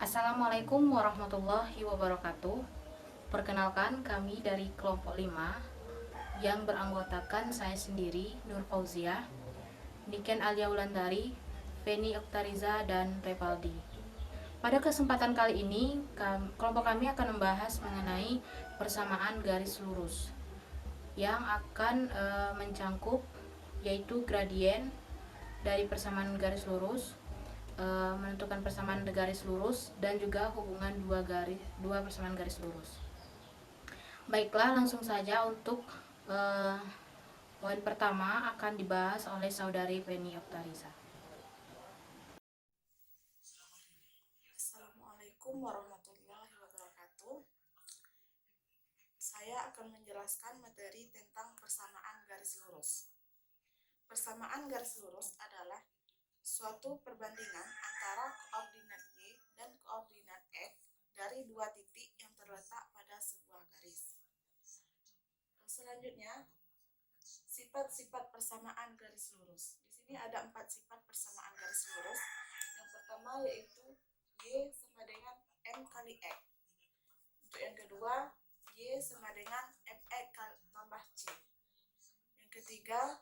Assalamualaikum warahmatullahi wabarakatuh. Perkenalkan, kami dari kelompok 5 yang beranggotakan saya sendiri, Nur Fauziah, Niken Alia Wulandari, Feni Oktariza, dan Revaldi. Pada kesempatan kali ini, kelompok kami akan membahas mengenai persamaan garis lurus yang akan mencangkup yaitu gradien dari persamaan garis lurus, menentukan persamaan garis lurus, dan juga hubungan dua persamaan garis lurus. Baiklah, langsung saja untuk poin pertama akan dibahas oleh saudari Feni Oktariza. Assalamualaikum warahmatullahi wabarakatuh. Saya akan menjelaskan materi tentang persamaan garis lurus. Persamaan garis lurus adalah suatu perbandingan antara koordinat Y dan koordinat X dari dua titik yang terletak pada sebuah garis. Selanjutnya, sifat-sifat persamaan garis lurus. Di sini ada 4 sifat persamaan garis lurus. Yang pertama yaitu Y sama dengan M kali X. Untuk yang kedua, Y sama dengan Fx tambah C. Yang ketiga,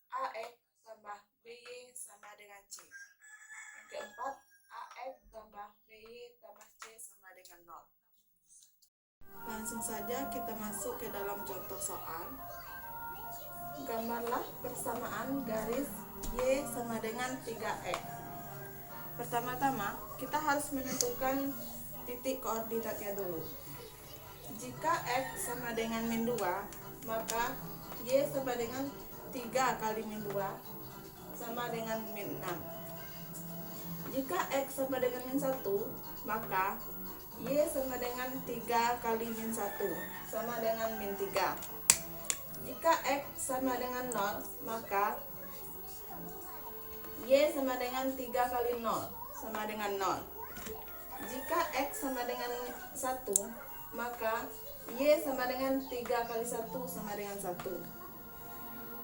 AX tambah BY sama dengan C. Yang keempat, AX tambah BY tambah C sama dengan 0. Langsung saja kita masuk ke dalam contoh soal. Gambarlah persamaan garis Y sama dengan 3X. Pertama-tama, kita harus menentukan titik koordinatnya dulu. Jika X sama dengan min 2, maka Y sama dengan 3 kali min 2 sama dengan min 6. Jika X sama dengan min 1, maka Y sama dengan 3 kali min 1 sama dengan min 3. Jika X sama dengan 0, maka Y sama dengan 3 kali 0 sama dengan 0. Jika X sama dengan 1, maka Y sama dengan 3 kali 1 sama dengan 1.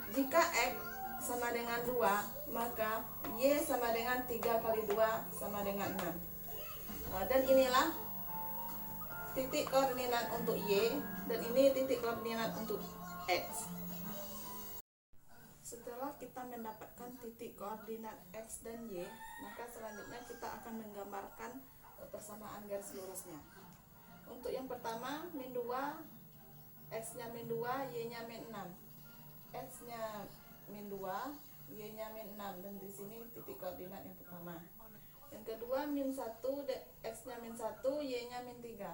Jika X sama dengan 2, maka Y sama dengan 3 kali 2 sama dengan 6. Dan inilah titik koordinat untuk Y, dan ini titik koordinat untuk X. Setelah kita mendapatkan titik koordinat X dan Y, maka selanjutnya kita akan menggambarkan persamaan garis lurusnya. Untuk yang pertama, min 2, X-nya min 2, Y-nya min 6. X-nya min 2, Y-nya min 6, dan di sini titik koordinat yang pertama. Yang kedua, min 1, X-nya min 1, Y-nya min 3.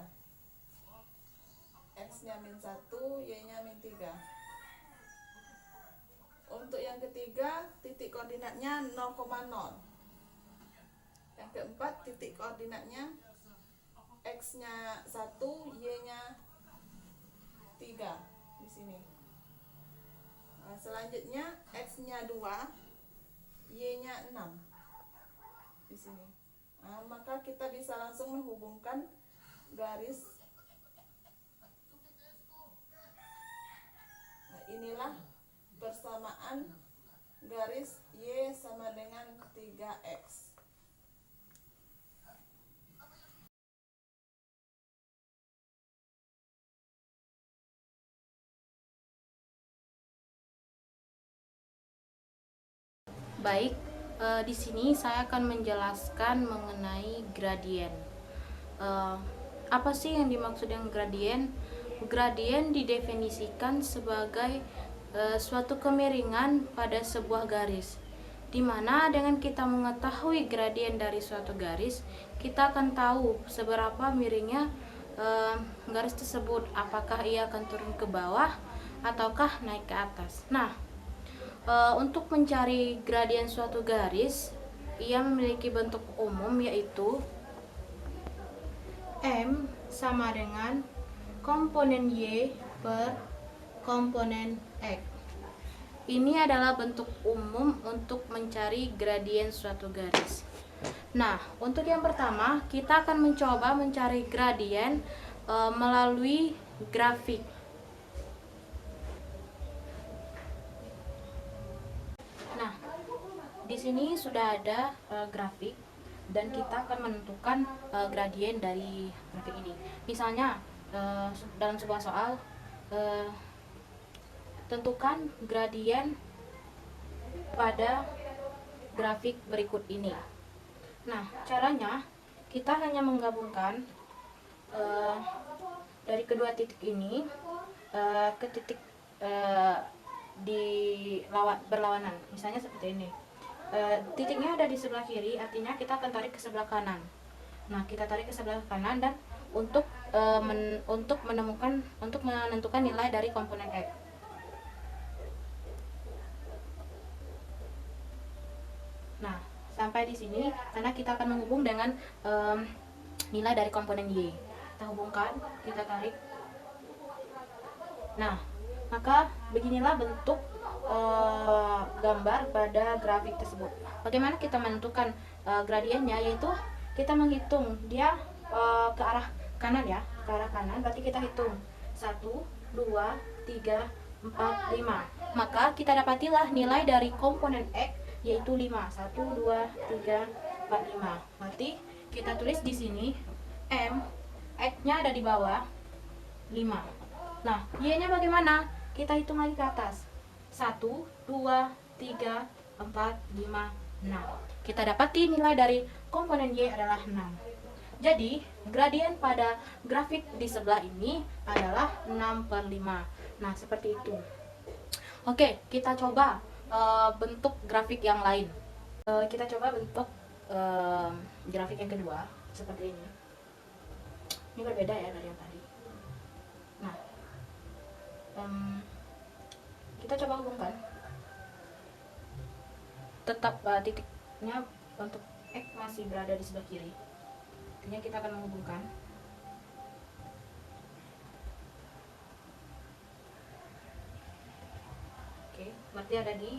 X-nya min 1, Y-nya min 3. Untuk yang ketiga, titik koordinatnya 0,0. Yang keempat, titik koordinatnya X-nya 1, Y-nya 3 di sini. Selanjutnya, X-nya 2, Y-nya 6 di sini. Maka kita bisa langsung menghubungkan garis. Inilah persamaan garis Y sama dengan 3X. Baik, di sini saya akan menjelaskan mengenai gradien. Apa sih yang dimaksud dengan gradien? Gradien didefinisikan sebagai suatu kemiringan pada sebuah garis, di mana dengan kita mengetahui gradien dari suatu garis, kita akan tahu seberapa miringnya garis tersebut, apakah ia akan turun ke bawah ataukah naik ke atas. Nah, untuk mencari gradien suatu garis, ia memiliki bentuk umum, yaitu M sama dengan komponen Y per komponen X. Ini adalah bentuk umum untuk mencari gradien suatu garis. Nah, untuk yang pertama, kita akan mencoba mencari gradien melalui grafik. Nah, di sini sudah ada grafik. dan kita akan menentukan gradien dari grafik ini. Misalnya dalam sebuah soal, tentukan gradien pada grafik berikut ini. Nah, caranya kita hanya menggabungkan dari kedua titik ini ke titik berlawanan. Misalnya seperti ini. Titiknya ada di sebelah kiri, artinya kita akan tarik ke sebelah kanan. Nah, kita tarik ke sebelah kanan dan untuk menentukan nilai dari komponen X. Nah, sampai di sini karena kita akan menghubung dengan nilai dari komponen Y. Kita hubungkan, kita tarik. Nah, maka beginilah bentuk gambar pada grafik tersebut. Bagaimana kita menentukan gradiennya, yaitu kita menghitung dia ke arah kanan ya, ke arah kanan, berarti kita hitung 1, 2, 3, 4, 5. Maka kita dapatilah nilai dari komponen X yaitu 5. 1, 2, 3, 4, 5. Berarti kita tulis di sini M, X-nya ada di bawah 5. Nah, Y-nya bagaimana? Kita hitung lagi ke atas. 1, 2, 3, 4, 5, 6. Kita dapati nilai dari komponen Y adalah 6. Jadi, gradien pada grafik di sebelah ini adalah 6/5. Nah, seperti itu. Oke, kita coba bentuk grafik yang lain. Kita coba bentuk grafik yang kedua, seperti ini. Ini berbeda ya dari yang tadi. Nah, kita coba hubungkan. Tetap titiknya untuk X masih berada di sebelah kiri. Artinya kita akan menghubungkan. Oke, berarti ada di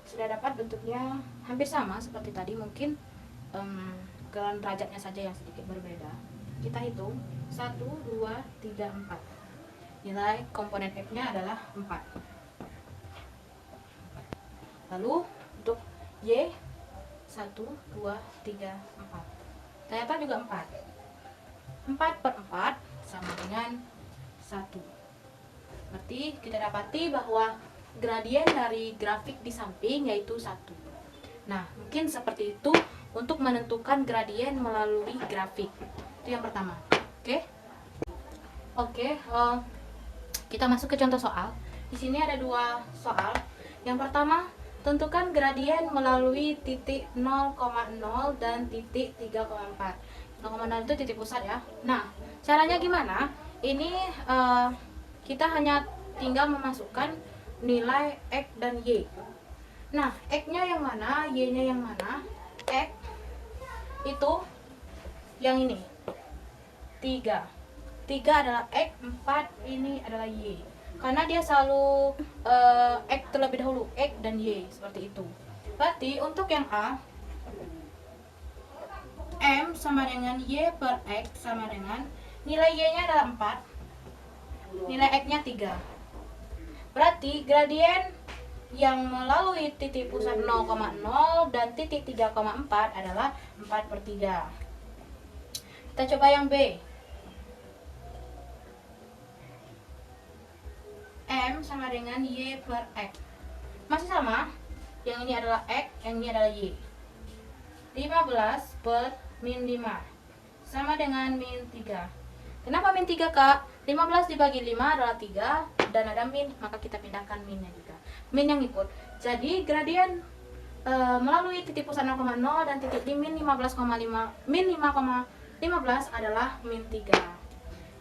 sudah dapat bentuknya hampir sama seperti tadi, mungkin derajatnya saja yang sedikit berbeda. Kita hitung 1, 2, 3, 4. Nilai komponen X-nya adalah 4. Lalu untuk Y 1, 2, 3, 4. Ternyata juga 4. 4/4 sama dengan 1. Berarti kita dapati bahwa gradien dari grafik di samping yaitu 1. Nah, mungkin seperti itu untuk menentukan gradien melalui grafik. Itu yang pertama. Oke, kita masuk ke contoh soal. Di sini ada 2 soal. Yang pertama, tentukan gradien melalui titik 0,0 dan titik 3,4. 0,0 itu titik pusat ya. Nah, caranya gimana? Ini kita hanya tinggal memasukkan nilai X dan Y. Nah, X-nya yang mana, Y-nya yang mana? X itu yang ini 3 adalah X, 4 ini adalah Y, karena dia selalu X terlebih dahulu, X dan Y, seperti itu. Berarti untuk yang A, M sama dengan Y per X sama dengan nilai Y nya adalah 4, nilai X nya 3. Berarti gradien yang melalui titik pusat 0,0 dan titik 3,4 adalah 4/3. Kita coba yang B. M sama dengan Y per X. Masih sama. Yang ini adalah X, yang ini adalah Y. 15 per min 5 sama dengan min 3. Kenapa min 3, Kak? 15 dibagi 5 adalah 3 dan ada min, maka kita pindahkan minnya juga. Min yang ikut. Jadi gradien melalui titik pusat 0,0 dan titik di min 15,5 min 5,15 adalah min 3.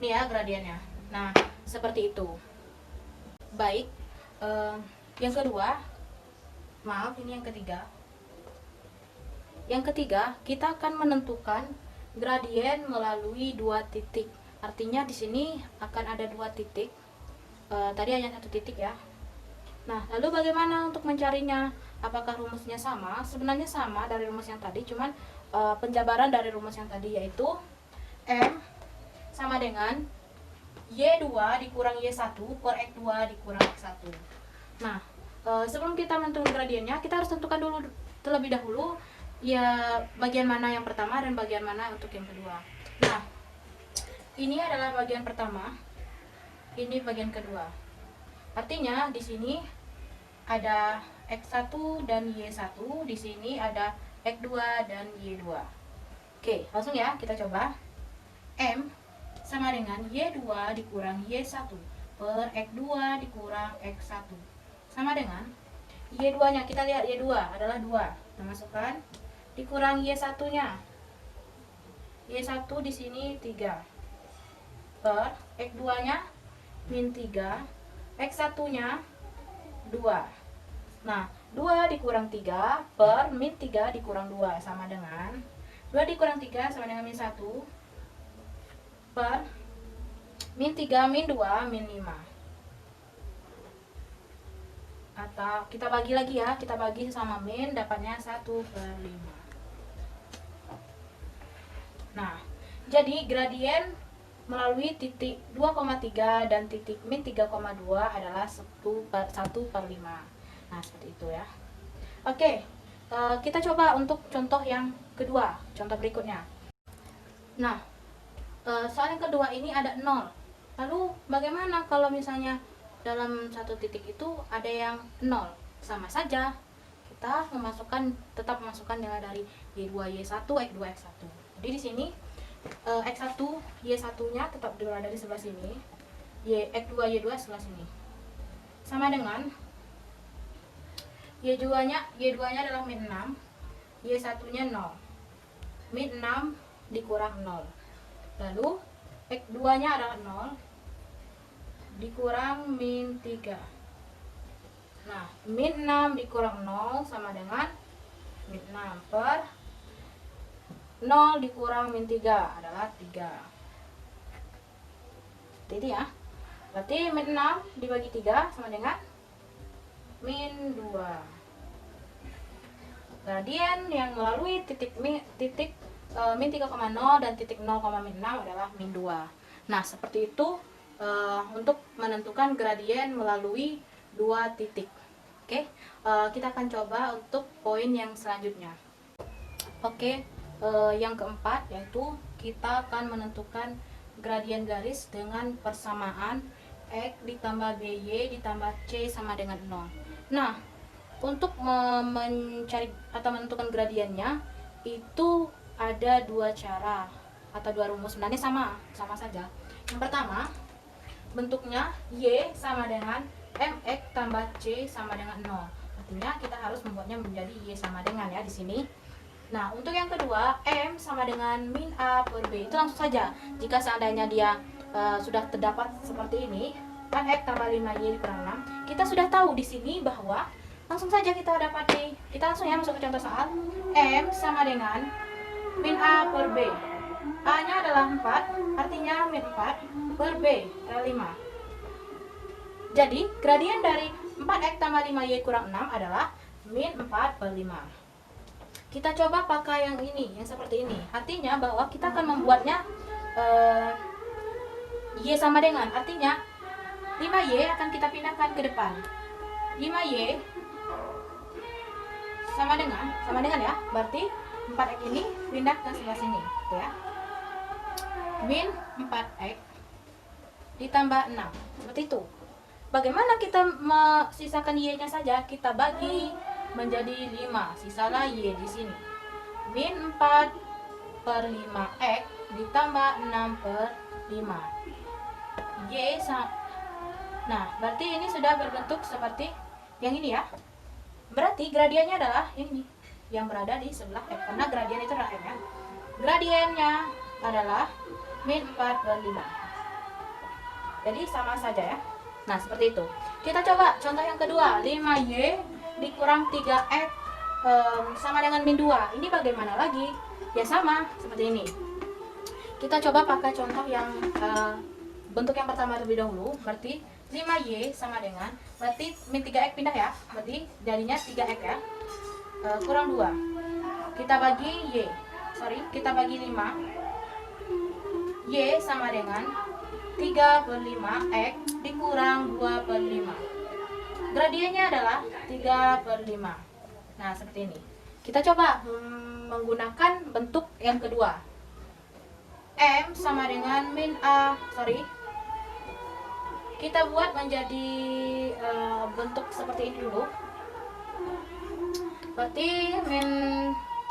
Ini ya gradiennya. Nah, seperti itu. Baik, yang kedua, maaf, ini yang ketiga. Yang ketiga, kita akan menentukan gradien melalui 2 titik. Artinya di sini akan ada 2 titik. Tadi hanya 1 titik ya. Nah, lalu bagaimana untuk mencarinya? Apakah rumusnya sama? Sebenarnya sama dari rumus yang tadi, cuman penjabaran dari rumus yang tadi yaitu M sama dengan Y2 dikurang Y1 per X2 dikurang X1. Nah, sebelum kita menentukan gradiennya, kita harus tentukan dulu terlebih dahulu ya bagian mana yang pertama dan bagian mana untuk yang kedua. Nah, ini adalah bagian pertama, ini bagian kedua. Artinya di sini ada X1 dan Y1, di sini ada X2 dan Y2. Oke, langsung ya kita coba. M sama dengan Y2 dikurang Y1 per X2 dikurang X1 sama dengan Y2 nya, kita lihat Y2 adalah 2, kita masukkan, dikurang Y1 nya, Y1 di sini 3 per X2 nya min 3, X1 nya 2. Nah, 2 dikurang 3 per min 3 dikurang 2 sama dengan 2 dikurang 3 sama dengan min 1 per min 3 min 2 min 5. Atau kita bagi lagi ya, kita bagi sama min, dapatnya 1/5. Nah, jadi gradien melalui titik 2,3 dan titik min 3,2 adalah 1/5. Nah, seperti itu ya. Oke, kita coba untuk contoh yang kedua, contoh berikutnya. Nah, soal yang kedua ini ada 0. Lalu bagaimana kalau misalnya dalam satu titik itu ada yang 0? Sama saja, kita tetap memasukkan nilai dari Y2 Y1 X2 X1. Jadi di sini X1 Y1 nya tetap berada di sebelah sini, X2 Y2 sebelah sini, sama dengan Y2 nya adalah min 6, Y1 nya 0, min 6 dikurang 0, lalu X2 nya adalah 0 dikurang min 3. Nah, min 6 dikurang 0 sama dengan min 6 per 0 dikurang min 3 adalah 3. Jadi ya, berarti min 6 dibagi 3 sama dengan min 2. Gradien yang melalui titik min 3,0 dan titik 0, min 6 adalah min 2. Nah, seperti itu untuk menentukan gradien melalui dua titik. Oke, kita akan coba untuk poin yang selanjutnya. Oke, yang keempat yaitu kita akan menentukan gradien garis dengan persamaan X ditambah BY ditambah C sama dengan 0. Nah, untuk mencari atau menentukan gradiennya itu ada dua cara atau dua rumus, sebenarnya sama saja. Yang pertama, bentuknya Y sama dengan MX tambah C sama dengan 0. Artinya kita harus membuatnya menjadi Y sama dengan ya di sini. Nah, untuk yang kedua, M sama dengan min A per B. Itu langsung saja. Jika seandainya dia sudah terdapat seperti ini, kan X tambah 5Y dikurang 6. Kita sudah tahu di sini bahwa langsung saja kita dapati. Kita langsung ya masuk ke contoh soal. M sama dengan min A per B. A-nya adalah 4, artinya min 4 per B adalah 5. Jadi, gradien dari 4X tambah 5Y kurang 6 adalah min 4 per 5. Kita coba pakai yang ini, yang seperti ini. Artinya bahwa kita akan membuatnya Y sama dengan, artinya 5Y akan kita pindahkan ke depan. 5Y sama dengan ya, berarti 4X ini pindah ke sebelah sini, gitu ya. Min 4X ditambah 6, seperti itu. Bagaimana kita mensisakan Y-nya saja? Kita bagi menjadi 5, sisalah Y di sini. Min 4 per 5X ditambah 6 per 5. Y sama. Nah, berarti ini sudah berbentuk seperti yang ini ya. Berarti gradiennya adalah ini, yang berada di sebelah X, karena gradien itu adalah X ya. Gradiennya adalah min 4 per 5. Jadi sama saja ya. Nah, seperti itu. Kita coba contoh yang kedua, 5Y dikurang 3X sama dengan min 2. Ini bagaimana lagi? Ya sama, seperti ini. Kita coba pakai contoh yang bentuk yang pertama terlebih dahulu. Berarti 5Y sama dengan, berarti min 3X pindah ya. Berarti jadinya 3X ya. Kurang 2. Kita bagi Y. Kita bagi 5. Y sama dengan 3/5 X dikurang 2/5. Gradiennya adalah 3/5. Nah, seperti ini. Kita coba menggunakan bentuk yang kedua. M sama dengan min A, kita buat menjadi bentuk seperti ini dulu. Berarti min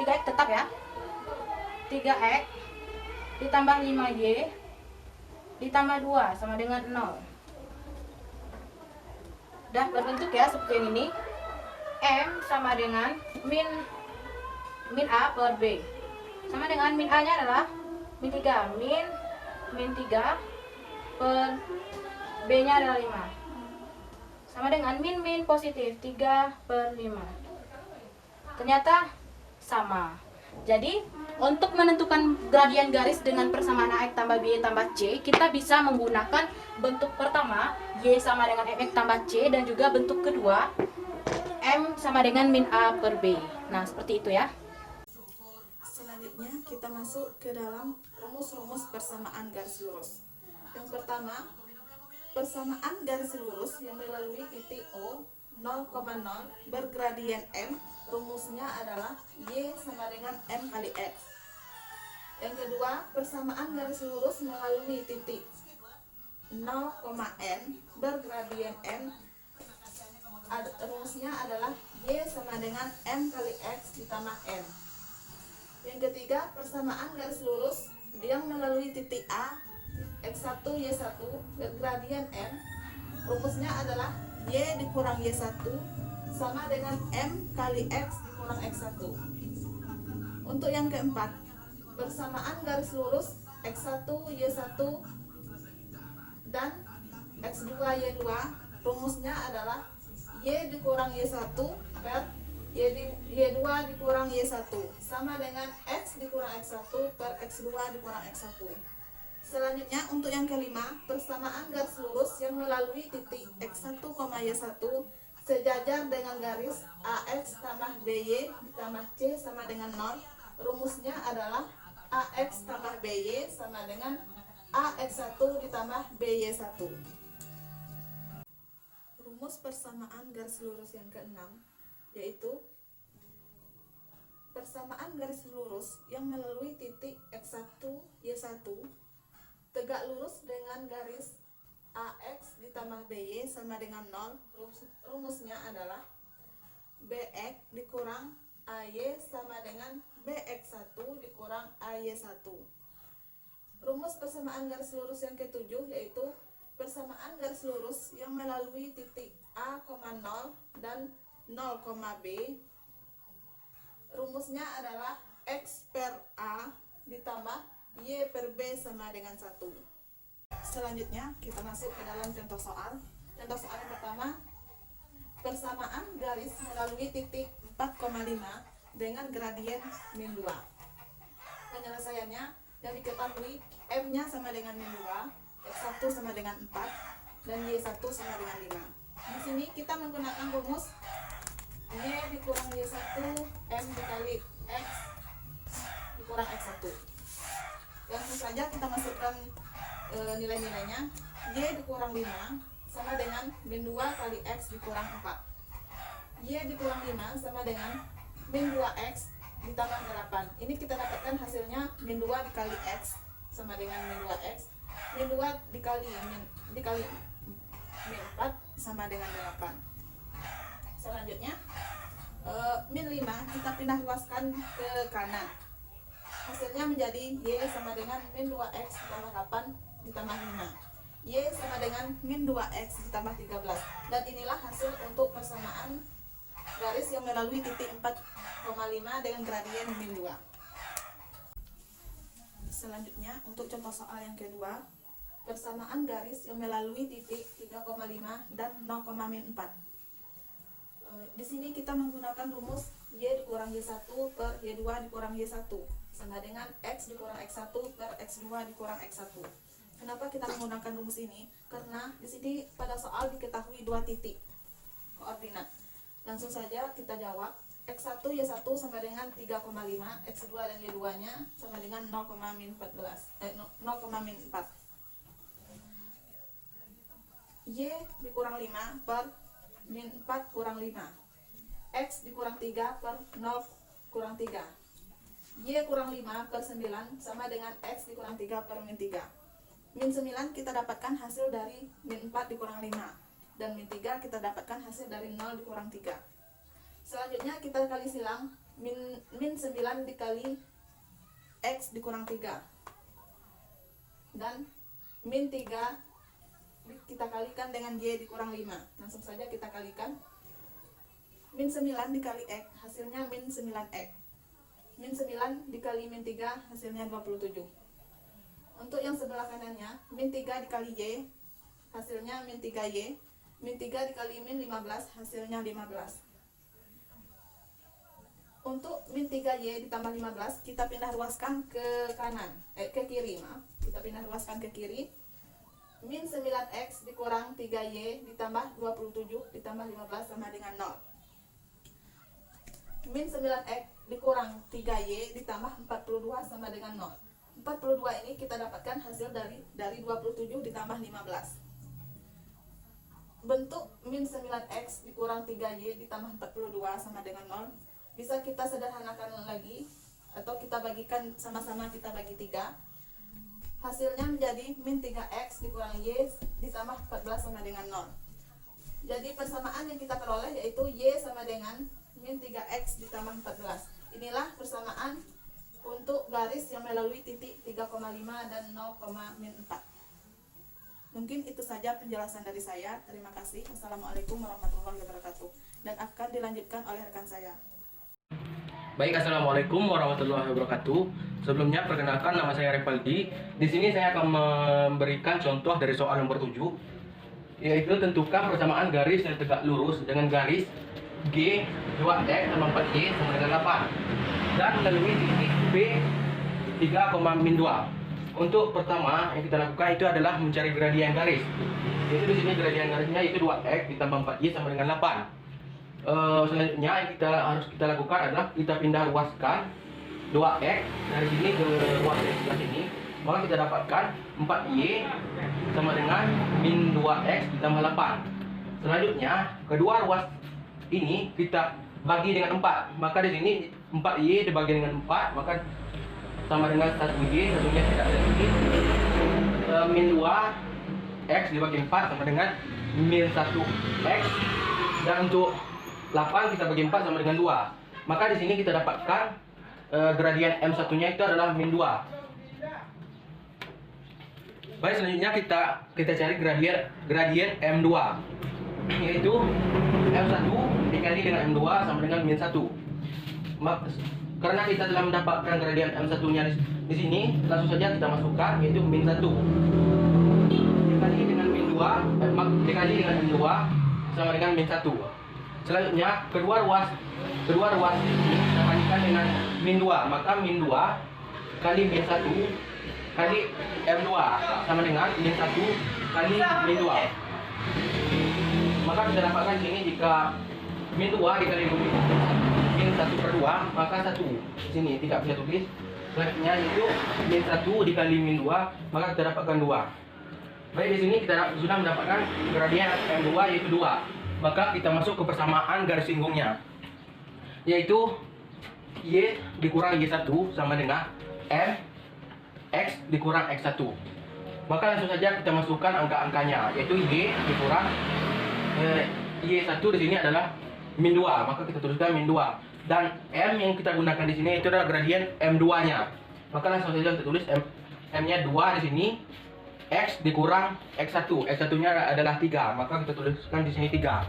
3x tetap ya. 3x ditambah 5y ditambah 2 sama dengan 0. Udah berbentuk ya seperti yang ini. M sama dengan min A per B. Sama dengan min A nya adalah min 3. Min 3 per B nya adalah 5. Sama dengan min positif 3/5. Ternyata sama. Jadi untuk menentukan gradien garis dengan persamaan AX tambah BY tambah C, kita bisa menggunakan bentuk pertama Y sama dengan MX tambah C, dan juga bentuk kedua M sama dengan min A per B. Nah, seperti itu ya. Selanjutnya kita masuk ke dalam rumus-rumus persamaan garis lurus. Yang pertama, persamaan garis lurus yang melalui titik O 0,0 bergradien M, rumusnya adalah Y sama dengan M kali X. Yang kedua, persamaan garis lurus melalui titik 0,N bergradien M, rumusnya adalah Y sama dengan M kali X ditambah N. Yang ketiga, persamaan garis lurus yang melalui titik A X1 Y1 bergradien M, rumusnya adalah Y dikurang Y1 sama dengan M kali X dikurang X1. Untuk yang keempat, persamaan garis lurus X1 Y1 dan X2 Y2, rumusnya adalah Y dikurang Y1 per Y2 dikurang Y1 sama dengan X dikurang X1 per X2 dikurang X1. Selanjutnya untuk yang kelima, persamaan garis lurus yang melalui titik X1, Y1 sejajar dengan garis AX tambah BY ditambah C sama dengan 0. Rumusnya adalah AX tambah BY sama dengan AX1 ditambah BY1. Rumus persamaan garis lurus yang keenam yaitu persamaan garis lurus yang melalui titik X1 Y1 tegak lurus dengan garis AX ditambah BY sama dengan 0. Rumusnya adalah BX dikurang AY sama dengan BX1 dikurang AY1. Rumus persamaan garis lurus yang ketujuh yaitu persamaan garis lurus yang melalui titik A, 0 dan 0, B. Rumusnya adalah X per A ditambah Y per B sama dengan 1. Selanjutnya kita masuk ke dalam contoh soal. Contoh soal yang pertama, persamaan garis melalui titik 4,5 dengan gradien min 2. Penyelesaiannya yang diketahui M nya sama dengan min 2, X1 sama dengan 4 dan Y1 sama dengan 5. Di sini kita menggunakan rumus Y dikurang Y1 M dikali X dikurang X1. Langsung saja kita masukkan nilai-nilainya. Y dikurang 5 sama dengan min 2 kali X dikurang 4. Y dikurang 5 sama dengan min 2X ditambah 8. Ini kita dapatkan hasilnya min 2 dikali X sama dengan min 2X. Min 2 dikali min 4 sama dengan 8. Selanjutnya min 5 kita pindah luaskan ke kanan. Hasilnya menjadi Y sama dengan min 2X ditambah 8 ditambah 5. Y sama dengan min 2X ditambah 13. Dan inilah hasil untuk persamaan garis yang melalui titik 4,5 dengan gradien min 2. Selanjutnya untuk contoh soal yang kedua, persamaan garis yang melalui titik 3,5 dan 0,4. Di sini kita menggunakan rumus Y dikurang Y1 per Y2 dikurang Y1 sama dengan X dikurang X1 per X2 dikurang X1. Kenapa kita menggunakan rumus ini? Karena di sini pada soal diketahui dua titik koordinat. Langsung saja kita jawab. X1 Y1 sama dengan 3,5, X2 dan Y2 nya sama dengan 0,-4. Y dikurang 5 per min 4 kurang 5. X dikurang 3 per 0 kurang 3. Y kurang 5 per 9 sama dengan X dikurang 3 per min 3. Min 9 kita dapatkan hasil dari min 4 dikurang 5. Dan min 3 kita dapatkan hasil dari 0 dikurang 3. Selanjutnya kita kali silang min 9 dikali X dikurang 3. Dan min 3 kita kalikan dengan Y dikurang 5. Langsung saja kita kalikan. Min 9 dikali X hasilnya min 9X. Min 9 dikali min 3 hasilnya 27. Untuk yang sebelah kanannya, min 3 dikali Y hasilnya min 3Y. Min 3 dikali min 15 hasilnya 15. Untuk min 3Y ditambah 15 kita pindah ruaskan ke kiri, maaf. Kita pindah ruaskan ke kiri. Min 9X dikurang 3Y ditambah 27 ditambah 15 sama dengan 0. Min 9X dikurang 3Y ditambah 42 sama dengan 0. 42 ini kita dapatkan hasil dari 27 ditambah 15. Bentuk min 9X dikurang 3Y ditambah 42 sama dengan 0 bisa kita sederhanakan lagi, atau kita bagikan sama-sama, kita bagi 3. Hasilnya menjadi min 3X dikurang Y ditambah 14 sama dengan 0. Jadi persamaan yang kita peroleh yaitu Y sama dengan min 3X ditambah 14. Inilah persamaan untuk garis yang melalui titik 3,5 dan 0,4. Mungkin itu saja penjelasan dari saya. Terima kasih. Wassalamualaikum warahmatullahi wabarakatuh. Dan akan dilanjutkan oleh rekan saya. Baik, assalamualaikum warahmatullahi wabarakatuh. Sebelumnya perkenalkan, nama saya Revaldi. Di sini saya akan memberikan contoh dari soal nomor 7, yaitu tentukan persamaan garis yang tegak lurus dengan garis G 2X sama 4Y sama dengan 8 dan melalui titik B 3,2. Untuk pertama yang kita lakukan itu adalah mencari gradien garis. Yaitu di sini gradien garisnya itu 2X ditambah 4Y sama dengan 8. Selanjutnya yang harus kita lakukan adalah kita pindah ruaskan 2X dari sini ke ruas yang sebelah sini. Maka kita dapatkan 4Y sama dengan min 2X ditambah 8. Selanjutnya kedua ruas ini kita bagi dengan 4. Maka di sini 4Y dibagi dengan 4, maka sama dengan 1Y, satunya tidak ada lagi. Min 2X dibagi 4 sama dengan min 1X. Dan untuk 8 kita bagi 4 sama dengan 2. Maka di sini kita dapatkan gradien M1-nya itu adalah min 2. Baik, selanjutnya kita cari gradien M2, yaitu M1 dikali dengan M2 sama dengan min 1. Karena kita telah mendapatkan gradien M1-nya di sini, langsung saja kita masukkan, yaitu min 1 dikali dengan min 2 dikali dengan M2 sama dengan min 1. Selanjutnya kedua ruas ini kita kalikan dengan min 2, maka min 2 kali min 1 kali M2 sama dengan min 1 kali min 2. Maka kita dapatkan sini jika min 2 dikali min 1 per 2, maka 1 sini tidak bisa tulis. Selanjutnya itu min 1 dikali min 2, maka kita dapatkan 2. Baik, di sini kita sudah mendapatkan gradien M2 yaitu 2. Maka kita masuk ke persamaan garis singgungnya, yaitu Y dikurang Y1 sama dengan M X dikurang X1. Maka langsung saja kita masukkan angka-angkanya, yaitu Y dikurang Y1 di sini adalah min 2, maka kita tuliskan min 2. Dan M yang kita gunakan di sini itu adalah gradien M2-nya. Maka langsung saja kita tulis M-nya 2 di sini. X dikurang X1. X1-nya adalah 3, maka kita tuliskan di sini 3.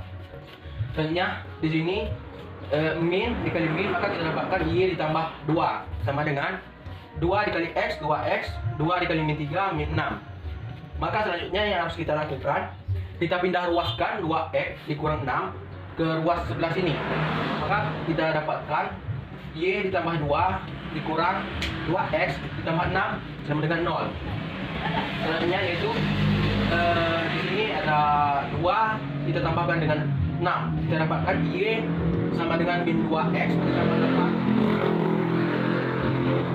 Selanjutnya di sini min dikali min, maka kita dapatkan Y ditambah 2 sama dengan 2 dikali X, 2X, 2 dikali min 3, min 6. Maka selanjutnya yang harus kita lakukan, kita pindah ruaskan 2X dikurang 6 ke ruas sebelah sini. Maka kita dapatkan Y ditambah 2 dikurang 2X ditambah 6 sama dengan 0. Selanjutnya yaitu di sini ada 2 kita tambahkan dengan 6. Kita dapatkan Y sama dengan min 2X ditambah 8.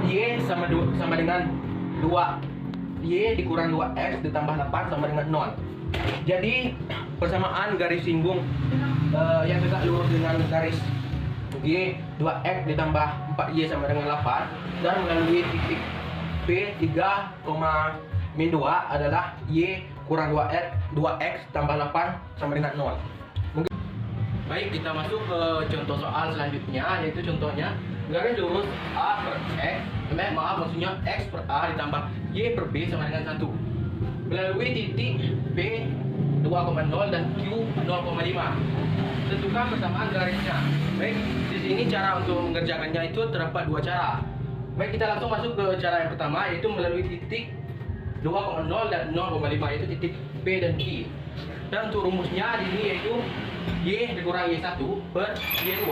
Y sama dengan 2 Y dikurang 2X ditambah 8 sama dengan 0. Jadi persamaan garis singgung yang tegak lurus dengan garis Y 2X ditambah 4Y sama dengan 8, dan melalui titik P 3,-2 adalah Y kurang 2X tambah 8 sama dengan 0. Mungkin. Baik, kita masuk ke contoh soal selanjutnya, yaitu contohnya garis lurus A per X, maksudnya X per A ditambah Y per B sama dengan 1 melalui titik P 2,0 dan Q 0,5. Tentukan persamaan garisnya. Baik, di sini cara untuk mengerjakannya itu terdapat dua cara. Baik, kita langsung masuk ke cara yang pertama, yaitu melalui titik 2,0 dan 0,5, yaitu titik P dan Q. Dan untuk rumusnya di sini yaitu Y dikurang Y1 per Y2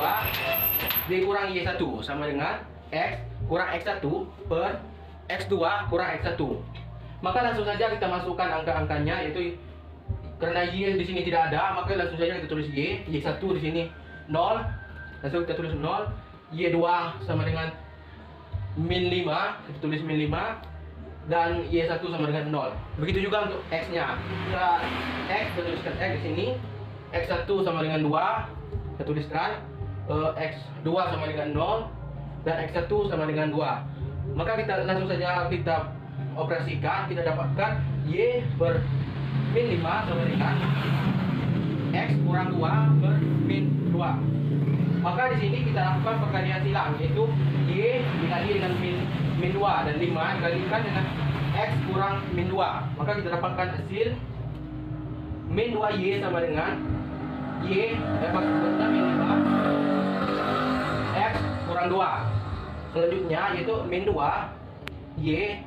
dikurang Y1 sama dengan X kurang X1 per X2 kurang X1. Maka langsung saja kita masukkan angka-angkanya, yaitu karena Y di sini tidak ada, maka langsung saja kita tulis Y1 di sini 0, langsung kita tulis 0, Y2 sama dengan min 5, kita tulis min 5, dan Y1 sama dengan 0. Begitu juga untuk X-nya. Kita kita tuliskan X di sini, X1 sama dengan 2, kita tuliskan X2 sama dengan 0, dan X1 sama dengan 2. Maka kita langsung saja kita operasikan, kita dapatkan Y per min 5 sama dengan X kurang 2 per min 2. Maka di sini kita lakukan perkalian silang, yaitu Y dikali dengan min 2 dan 5 dikalikan dengan X kurang min 2. Maka kita dapatkan hasil min 2Y sama dengan Y maksudnya min 5 X kurang 2. Selanjutnya yaitu min 2 Y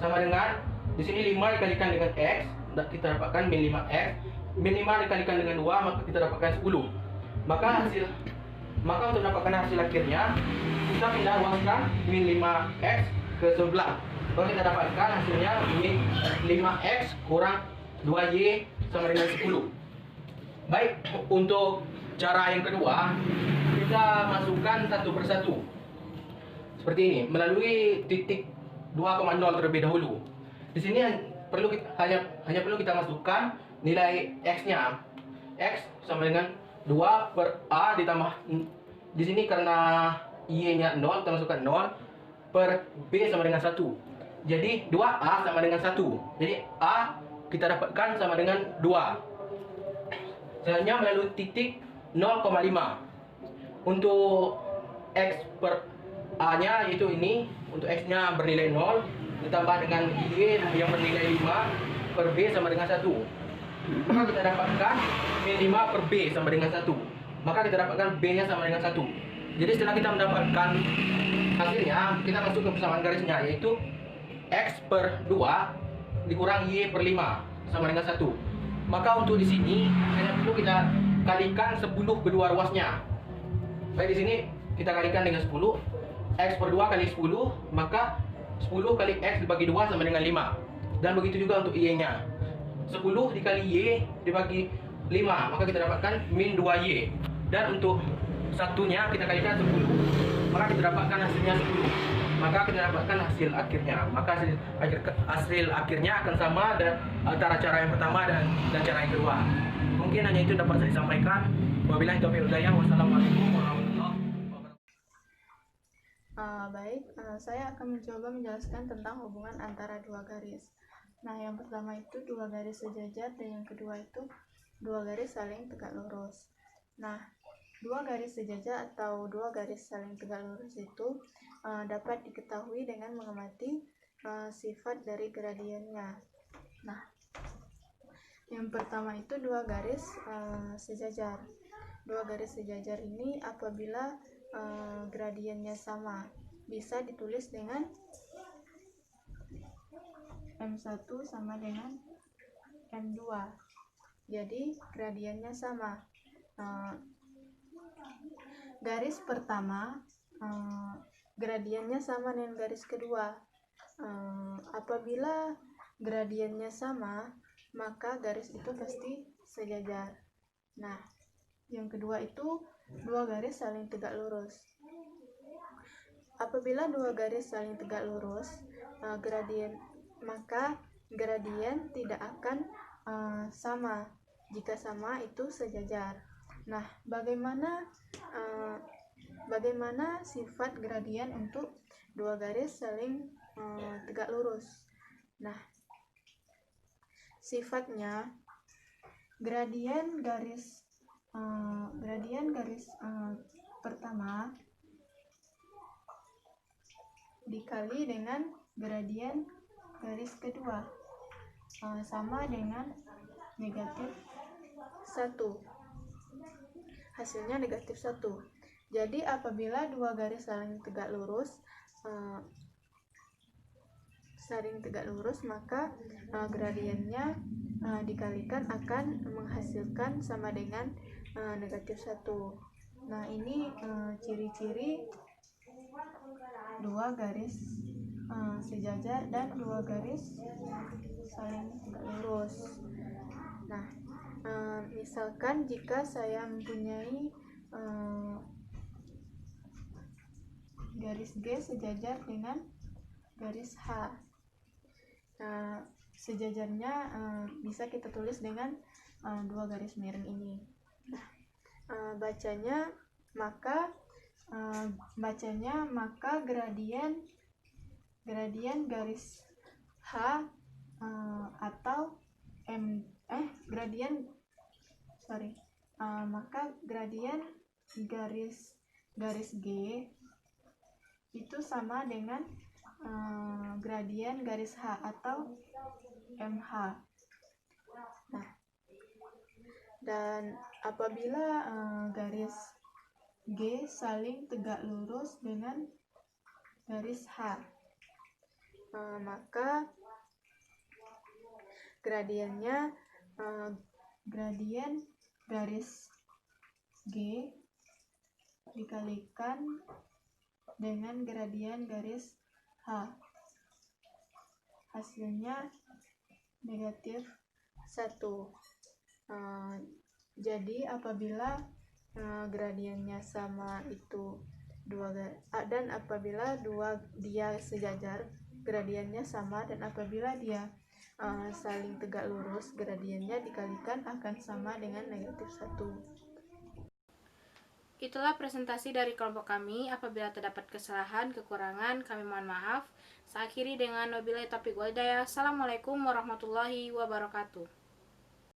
sama dengan di sini 5 dikalikan dengan X, dan kita dapatkan min 5X. Min 5 dikalikan dengan 2, maka kita dapatkan 10. Maka untuk dapatkan hasil akhirnya kita pindah ruaskan min 5X ke sebelah. Maka kita dapatkan hasilnya min 5X kurang 2Y sama dengan 10. Baik, untuk cara yang kedua kita masukkan satu persatu seperti ini melalui titik 2,0 terlebih dahulu. Di sini hanya perlu kita masukkan nilai X-nya. X sama dengan 2 per A ditambah di sini karena Y-nya 0, kita masukkan 0 per B sama dengan 1. Jadi 2A sama dengan 1. Jadi A kita dapatkan sama dengan 2. Selanjutnya melalui titik 0,5. Untuk X per A-nya yaitu ini, untuk X-nya bernilai 0 ditambah dengan Y yang bernilai 5 per B sama dengan 1. Maka kita dapatkan min 5 per B sama dengan 1. Maka kita dapatkan B-nya sama dengan 1. Jadi setelah kita mendapatkan hasilnya, kita masuk ke persamaan garisnya, yaitu X per 2 dikurang Y per 5 sama dengan 1. Maka untuk di sini hanya perlu kita kalikan 10 kedua ruasnya. Baik, di sini kita kalikan dengan 10. X per 2 kali 10, maka 10 kali X dibagi 2 sama dengan 5. Dan begitu juga untuk Y-nya. 10 dikali Y dibagi 5, maka kita dapatkan min 2Y. Dan untuk satunya kita kalikan 10, maka kita dapatkan hasilnya 10. Maka kita dapatkan hasil akhirnya. Maka hasil akhirnya akan sama antara cara yang pertama dan cara yang kedua. Mungkin hanya itu dapat saya sampaikan. Wabillahi taufiq wal hidayah. Wassalamualaikum warahmatullahi wabarakatuh. Baik, saya akan mencoba menjelaskan tentang hubungan antara dua garis. Nah, yang pertama itu dua garis sejajar, dan yang kedua itu dua garis saling tegak lurus. Nah, dua garis sejajar atau dua garis saling tegak lurus itu dapat diketahui dengan mengamati sifat dari gradiennya. Nah, yang pertama itu dua garis sejajar. Dua garis sejajar ini apabila gradiennya sama, bisa ditulis dengan M1 sama dengan M2. Jadi gradiennya sama. Garis pertama gradiennya sama dengan garis kedua. Apabila gradiennya sama, maka garis itu pasti sejajar. Nah, yang kedua itu dua garis saling tegak lurus. Apabila dua garis saling tegak lurus, maka gradien tidak akan sama. Jika sama itu sejajar. Nah, bagaimana sifat gradien untuk dua garis saling tegak lurus? Nah, sifatnya gradien garis pertama dikali dengan gradien garis kedua sama dengan negatif 1. Hasilnya negatif 1. Jadi apabila dua garis saling tegak lurus, maka gradiennya dikalikan akan menghasilkan sama dengan negatif 1. Nah, ini ciri-ciri dua garis sejajar dan dua garis saling tegak lurus. Nah, misalkan jika saya mempunyai garis G sejajar dengan garis H. Nah, sejajarnya bisa kita tulis dengan dua garis miring ini. Nah, bacanya maka gradien garis H atau maka gradien garis G itu sama dengan gradien garis H atau MH. Nah, dan apabila garis G saling tegak lurus dengan garis H, maka gradien garis G dikalikan dengan gradien garis H. Hasilnya negatif 1. Jadi apabila gradiennya sama itu dan apabila dia sejajar, gradiennya sama, dan apabila dia saling tegak lurus, gradiennya dikalikan akan sama dengan negatif 1. Itulah presentasi dari kelompok kami. Apabila terdapat kesalahan, kekurangan, kami mohon maaf. Saya akhiri dengan wabillahi taufiq wal hidayah. Assalamualaikum warahmatullahi wabarakatuh.